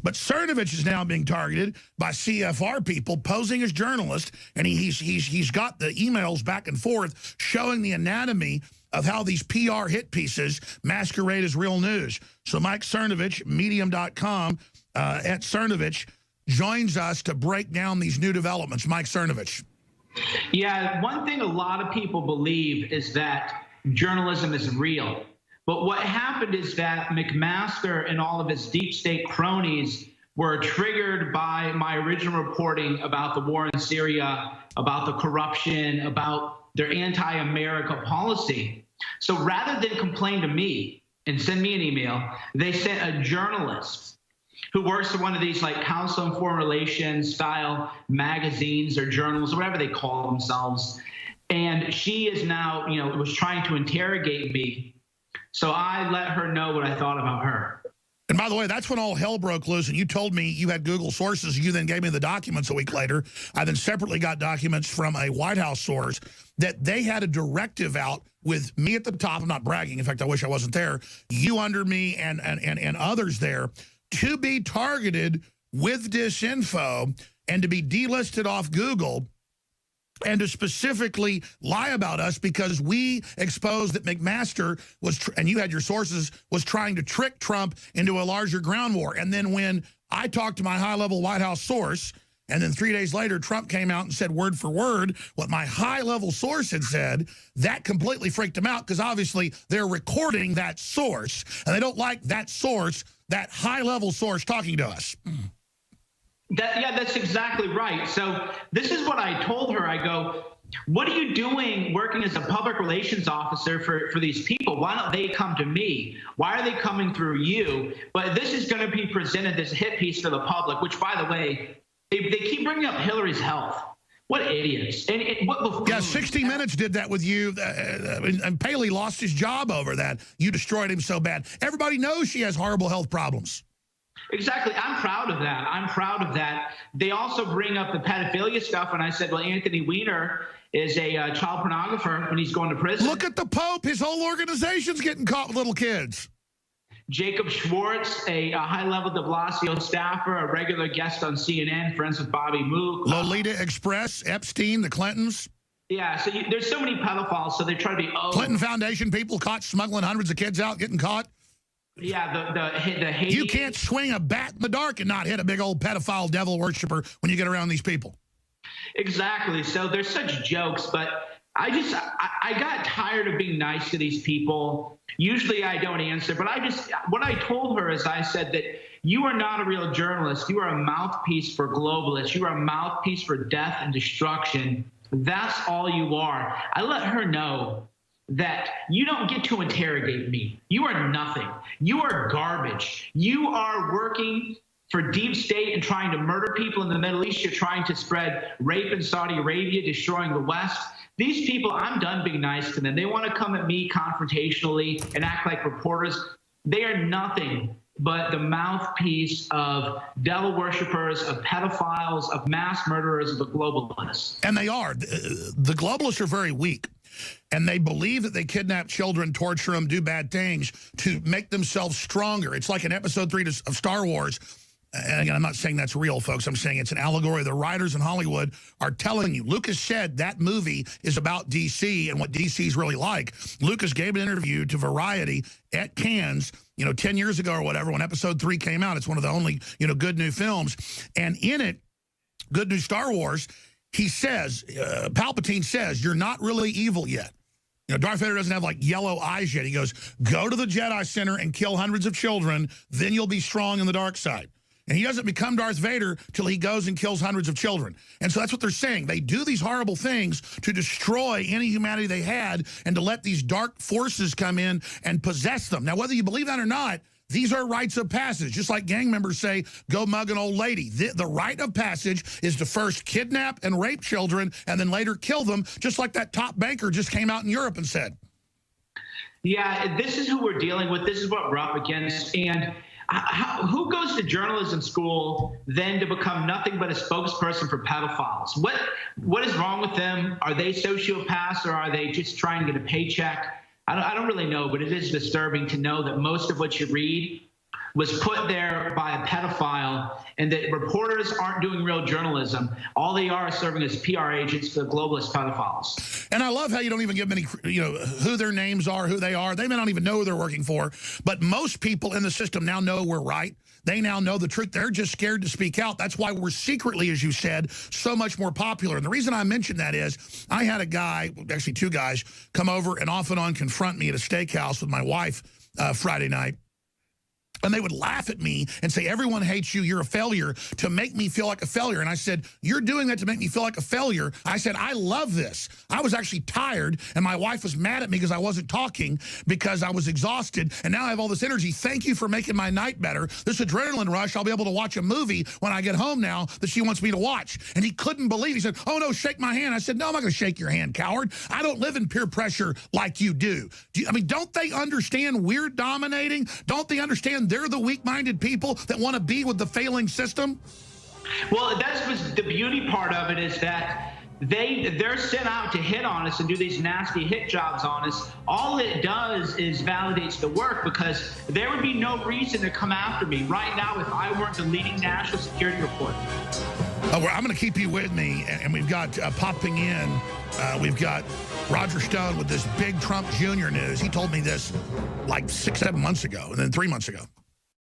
But Cernovich is now being targeted by CFR people posing as journalists, and he's got the emails back and forth showing the anatomy of how these PR hit pieces masquerade as real news. So Mike Cernovich, medium.com, at Cernovich, joins us to break down these new developments. Mike Cernovich. Yeah, one thing a lot of people believe is that journalism is real. But what happened is that McMaster and all of his deep state cronies were triggered by my original reporting about the war in Syria, about the corruption, about their anti-America policy. So rather than complain to me and send me an email, they sent a journalist who works for one of these like Council on Foreign Relations style magazines or journals, or whatever they call themselves. And she is now, was trying to interrogate me. So I let her know what I thought about her. And by the way, that's when all hell broke loose, and you told me you had Google sources. You then gave me the documents a week later. I then separately got documents from a White House source that they had a directive out with me at the top. I'm not bragging. In fact, I wish I wasn't there. You under me and others there to be targeted with disinfo and to be delisted off Google and to specifically lie about us because we exposed that McMaster was, and you had your sources, was trying to trick Trump into a larger ground war. And then when I talked to my high-level White House source, and then 3 days later, Trump came out and said word for word what my high-level source had said, that completely freaked him out because obviously they're recording that source, and they don't like that source, that high-level source talking to us. Yeah, that's exactly right. So this is what I told her. I go, what are you doing working as a public relations officer for these people? Why don't they come to me? Why are they coming through you? But this is going to be presented as a hit piece for the public, which, by the way, they keep bringing up Hillary's health. What idiots. Yeah, 60 Minutes did that with you, and Paley lost his job over that. You destroyed him so bad. Everybody knows she has horrible health problems. Exactly. I'm proud of that. I'm proud of that. They also bring up the pedophilia stuff, and I said, well, Anthony Weiner is a child pornographer when he's going to prison. Look at the Pope. His whole organization's getting caught with little kids. Jacob Schwartz, a high-level de Blasio staffer, a regular guest on CNN, friends with Bobby Mook. Lolita Express, Epstein, the Clintons. Yeah, so there's so many pedophiles, so they try to be, Clinton Foundation people caught smuggling hundreds of kids out, getting caught. Yeah, the Haiti. You can't swing a bat in the dark and not hit a big old pedophile devil worshiper when you get around these people. Exactly. So there's such jokes, but I got tired of being nice to these people. Usually I don't answer, but what I told her is I said that you are not a real journalist. You are a mouthpiece for globalists. You are a mouthpiece for death and destruction. That's all you are. I let her know that you don't get to interrogate me. You are nothing. You are garbage. You are working for deep state and trying to murder people in the Middle East. You're trying to spread rape in Saudi Arabia, destroying the West. These people, I'm done being nice to them. They want to come at me confrontationally and act like reporters. They are nothing but the mouthpiece of devil worshippers, of pedophiles, of mass murderers, of the globalists. And they are. The globalists are very weak. And they believe that they kidnap children, torture them, do bad things to make themselves stronger. It's like in episode 3 of Star Wars. And again, I'm not saying that's real, folks. I'm saying it's an allegory. The writers in Hollywood are telling you. Lucas said that movie is about D.C. and what D.C. is really like. Lucas gave an interview to Variety at Cannes, 10 years ago or whatever, when episode 3 came out. It's one of the only, good new films. And in it, Good New Star Wars, he says, Palpatine says, you're not really evil yet. Darth Vader doesn't have like yellow eyes yet. He goes, go to the Jedi Center and kill hundreds of children. Then you'll be strong in the dark side. And he doesn't become Darth Vader till he goes and kills hundreds of children. And so that's what they're saying. They do these horrible things to destroy any humanity they had and to let these dark forces come in and possess them. Now, whether you believe that or not, these are rites of passage. Just like gang members say, go mug an old lady. The rite of passage is to first kidnap and rape children and then later kill them, just like that top banker just came out in Europe and said. Yeah, this is who we're dealing with. This is what we're up against. And who goes to journalism school then to become nothing but a spokesperson for pedophiles? What is wrong with them? Are they sociopaths or are they just trying to get a paycheck? I don't really know, but it is disturbing to know that most of what you read, was put there by a pedophile, and that reporters aren't doing real journalism. All they are serving as PR agents for the globalist pedophiles. And I love how you don't even give them any, who their names are, who they are. They may not even know who they're working for. But most people in the system now know we're right. They now know the truth. They're just scared to speak out. That's why we're secretly, as you said, so much more popular. And the reason I mention that is I had a guy, actually two guys, come over and off and on confront me at a steakhouse with my wife Friday night. And they would laugh at me and say, everyone hates you, you're a failure, to make me feel like a failure. And I said, you're doing that to make me feel like a failure. I said, I love this. I was actually tired, and my wife was mad at me because I wasn't talking because I was exhausted, and now I have all this energy. Thank you for making my night better. This adrenaline rush, I'll be able to watch a movie when I get home now that she wants me to watch. And he couldn't believe it. He said, oh, no, shake my hand. I said, no, I'm not going to shake your hand, coward. I don't live in peer pressure like you do. I mean, don't they understand we're dominating? Don't they understand they're the weak-minded people that want to be with the failing system? Well, that's the beauty part of it, is that they're sent out to hit on us and do these nasty hit jobs on us. All it does is validates the work, because there would be no reason to come after me right now if I weren't the leading national security reporter. I'm going to keep you with me, and we've got popping in, we've got Roger Stone with this big Trump Jr. news. He told me this like 6-7 months ago, and then 3 months ago.